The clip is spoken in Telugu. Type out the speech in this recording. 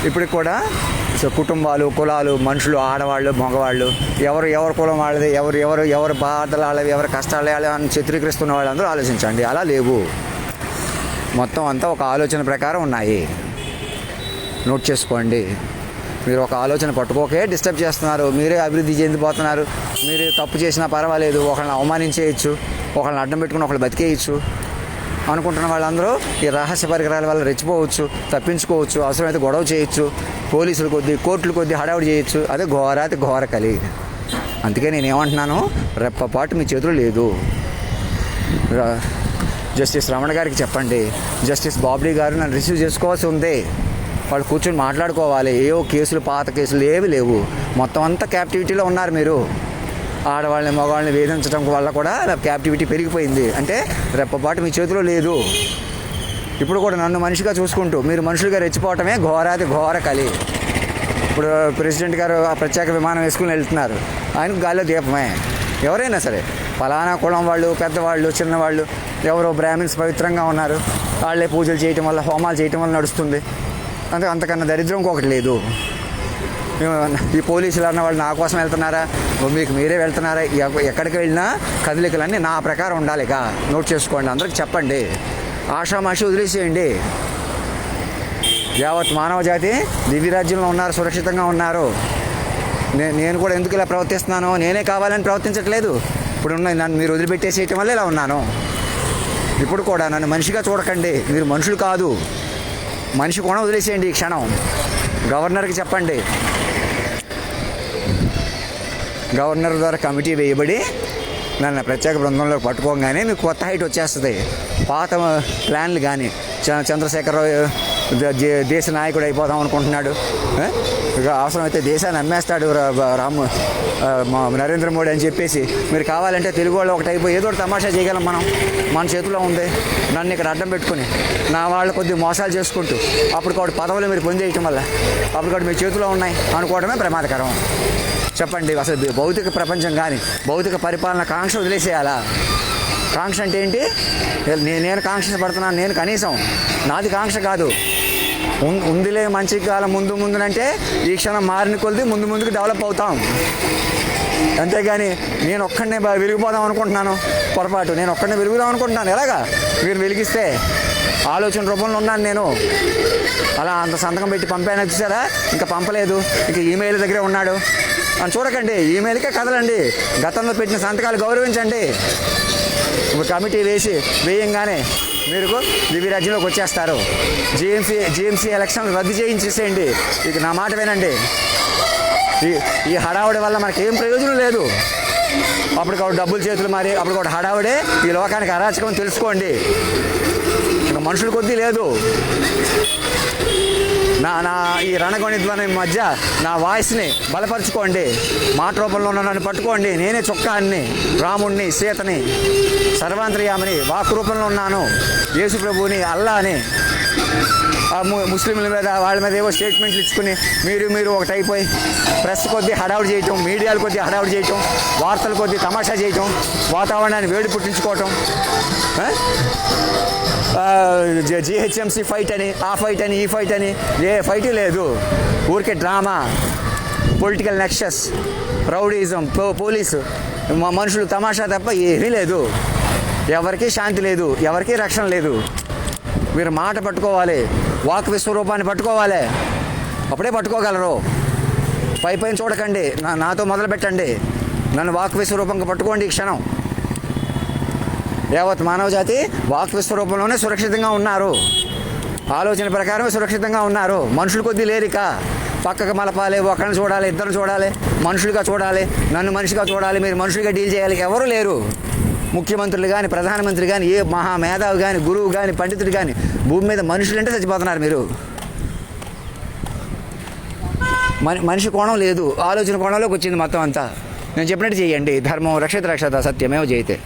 ఇప్పటికి కూడా కుటుంబాలు, కులాలు, మనుషులు, ఆడవాళ్ళు, మగవాళ్ళు, ఎవరు కులం వాళ్ళది, ఎవరు బాధలు వాళ్ళవి, ఎవరి కష్టాలు వాళ్ళవి అని చిత్రీకరిస్తున్న వాళ్ళందరూ ఆలోచించండి. అలా లేవు. మొత్తం అంతా ఒక ఆలోచన ప్రకారం ఉన్నాయి. నోట్ చేసుకోండి. మీరు ఒక ఆలోచన పట్టుకోకే డిస్టర్బ్ చేస్తున్నారు. మీరే అభివృద్ధి చెందిపోతున్నారు. మీరు తప్పు చేసినా పర్వాలేదు, ఒకళ్ళని అవమానించేయచ్చు, ఒకళ్ళని అడ్డం పెట్టుకుని ఒకళ్ళు బతికేయచ్చు అనుకుంటున్న వాళ్ళందరూ ఈ రహస్య పరికరాల వల్ల రెచ్చిపోవచ్చు, తప్పించుకోవచ్చు, అవసరమైతే గొడవ చేయొచ్చు, పోలీసులు కొద్దీ, కోర్టులు కొద్దీ హడావుడి చేయొచ్చు. అదే ఘోరాతి ఘోర కలి. అందుకే నేను ఏమంటున్నాను, రెప్పపాటు మీ చేతులు లేదు. జస్టిస్ రమణ గారికి చెప్పండి, జస్టిస్ బాబ్డీ గారు నన్ను రిసీవ్ చేసుకోవాల్సి ఉంది. వాళ్ళు కూర్చొని మాట్లాడుకోవాలి. ఏవో కేసులు, పాత కేసులు ఏవి లేవు. మొత్తం అంతా క్యాప్టివిటీలో ఉన్నారు మీరు. ఆడవాళ్ళని, మగవాళ్ళని వేధించడం వల్ల కూడా క్యాప్టివిటీ పెరిగిపోయింది. అంటే రెప్పపాటు మీ చేతిలో లేదు. ఇప్పుడు కూడా నన్ను మనిషిగా చూసుకుంటూ మీరు మనుషులుగా రెచ్చిపోవటమే ఘోరాతి ఘోర కలి. ఇప్పుడు ప్రెసిడెంట్ గారు ఆ ప్రత్యేక విమానం వేసుకుని వెళ్తున్నారు. ఆయనకు గాల్లో దీపమే. ఎవరైనా సరే, ఫలానా కులం వాళ్ళు, పెద్దవాళ్ళు, చిన్నవాళ్ళు, ఎవరో బ్రాహ్మిన్స్ పవిత్రంగా ఉన్నారు, వాళ్ళే పూజలు చేయటం వల్ల, హోమాలు చేయటం వల్ల నడుస్తుంది. అంతకన్నా దరిద్రం ఇంకొకటి లేదు. ఈ పోలీసులు అన్న వాళ్ళు నా కోసం వెళ్తున్నారా, మీకు మీరే వెళ్తున్నారా? ఎక్కడికి వెళ్ళినా కదలికలన్నీ నా ప్రకారం ఉండాలి. ఇక నోట్ చేసుకోండి, అందరికి చెప్పండి. ఆషామాషి వదిలేసేయండి. యావత్ మానవ జాతి దివ్యరాజ్యంలో ఉన్నారు, సురక్షితంగా ఉన్నారు. నేను కూడా ఎందుకు ఇలా ప్రవర్తిస్తున్నాను, నేనే కావాలని ప్రవర్తించట్లేదు. ఇప్పుడు నన్ను మీరు వదిలిపెట్టేసేయటం వల్ల ఇలా ఉన్నాను. ఇప్పుడు కూడా నన్ను మనిషిగా చూడకండి. మీరు మనుషులు కాదు. మనిషి కూడా వదిలేసేయండి ఈ క్షణం. గవర్నర్కి చెప్పండి. గవర్నర్ ద్వారా కమిటీ వేయబడి నన్ను ప్రత్యేక బృందంలో పట్టుకోగానే మీకు కొత్త హైట్ వచ్చేస్తుంది. పాత ప్లాన్లు కానీ, చంద్రశేఖరరావు దేశ నాయకుడు అయిపోదాం అనుకుంటున్నాడు, అవసరమైతే దేశాన్ని అమ్మేస్తాడు నరేంద్ర మోడీ అని చెప్పేసి, మీరు కావాలంటే తెలుగు వాళ్ళు ఒకటి అయిపోయి ఏదో ఒకటి తమాషా చేయగలం. మన చేతిలో ఉంది. నన్ను ఇక్కడ అడ్డం పెట్టుకుని నా వాళ్ళు కొద్దిగా మోసాలు చేసుకుంటూ అప్పటికోటి పదవులు మీరు పొందేయటం వల్ల అప్పటికోటి మీ చేతిలో ఉన్నాయి అనుకోవడమే ప్రమాదకరం. చెప్పండి, అసలు భౌతిక ప్రపంచం కానీ, భౌతిక పరిపాలన కాంక్ష వదిలేసేయాలా? కాంక్ష అంటే ఏంటి? నేను కాంక్ష పడుతున్నాను. నేను కనీసం నాది కాంక్ష కాదు. ఉందిలే మంచి కాలం ముందునంటే ఈ క్షణం మారిన కొద్ది ముందుకు డెవలప్ అవుతాం. అంతేగాని నేను ఒక్కడనే వెలిగిపోదాం అనుకుంటున్నాను, పొరపాటు. నేను ఒక్కడనే వెలుగుదాం అనుకుంటున్నాను. ఎలాగా? మీరు వెలిగిస్తే ఆలోచన రూపంలో ఉన్నాను నేను. అలా అంత సంతకం పెట్టి పంపాను చూసారా? ఇంకా పంపలేదు, ఇంకా ఈమెయిల్ దగ్గరే ఉన్నాడు అని చూడకండి. ఈమెయిల్కే కదలండి. గతంలో పెట్టిన సంతకాలు గౌరవించండి. ఇప్పుడు కమిటీ వేయంగానే మీరు దివ్యరాజ్యంలోకి వచ్చేస్తారు. జిఎంసీ ఎలక్షన్ రద్దు చేయించేసేయండి. ఇక నా మాట వినండి. ఈ హడావుడి వల్ల మనకి ఏం ప్రయోజనం లేదు. అప్పటికప్పుడు డబ్బులు చేతులు మారి అప్పటికప్పుడు హడావుడే ఈ లోకానికి అరాచకం తెలుసుకోండి. ఇక మనుషుల కొద్దీ లేదు. నా ఈ రణగొణిధ్వని మధ్య నా వాయిస్ని బలపరుచుకోండి. మాట రూపంలో నన్ను పట్టుకోండి. నేనే చొక్కాన్ని, రాముణ్ణి, సీతని, సర్వాంతర్యామిని, వాక్ రూపంలో ఉన్నాను. యేసు ప్రభువుని, అల్లాని. ముస్లింల మీద వాళ్ళ మీద ఏవో స్టేట్మెంట్లు ఇచ్చుకుని మీరు ఒకటి అయిపోయి ప్రెస్ కొద్దీ హడావుడి చేయటం, మీడియాల కొద్దీ హడావుడి చేయటం, వార్తల కొద్దీ తమాషా చేయటం, వాతావరణాన్ని వేడి పుట్టించుకోవటం, జిహెచ్ఎంసీ ఫైట్ అని, ఆ ఫైట్ అని, ఈ ఫైట్ అని, ఏ ఫైట్ లేదు. ఊరికే drama, political Nexus, rowdyism, police, మనుషులు తమాషా తప్ప ఏమీ లేదు. ఎవరికీ శాంతి లేదు, ఎవరికీ రక్షణ లేదు. మీరు మాట పట్టుకోవాలి, వాక్ విశ్వరూపాన్ని పట్టుకోవాలి. అప్పుడే పట్టుకోగలరు. పైన చూడకండి. నాతో మొదలు పెట్టండి. నన్ను వాక్ విశ్వరూపంగా పట్టుకోండి. ఈ క్షణం యావత్ మానవ జాతి వాక్ విశ్వరూపంలోనే సురక్షితంగా ఉన్నారు. ఆలోచన ప్రకారమే సురక్షితంగా ఉన్నారు. మనుషుల కొద్దీ లేరిక. పక్కకు మలపాలి, ఒకరిని చూడాలి, ఇద్దరు చూడాలి, మనుషులుగా చూడాలి, నన్ను మనిషిగా చూడాలి, మీరు మనుషులుగా డీల్ చేయాలి. ఎవరు లేరు. ముఖ్యమంత్రులు కానీ, ప్రధానమంత్రి కానీ, ఏ మహామేధావి కానీ, గురువు కానీ, పండితుడు కానీ, భూమి మీద మనుషులంటే చచ్చిపోతున్నారు. మీరు మనిషి కోణం లేదు, ఆలోచన కోణంలోకి వచ్చింది మొత్తం అంతా. నేను చెప్పినట్టు చేయండి. ధర్మం రక్షత రక్షత సత్యమేవ జయతే.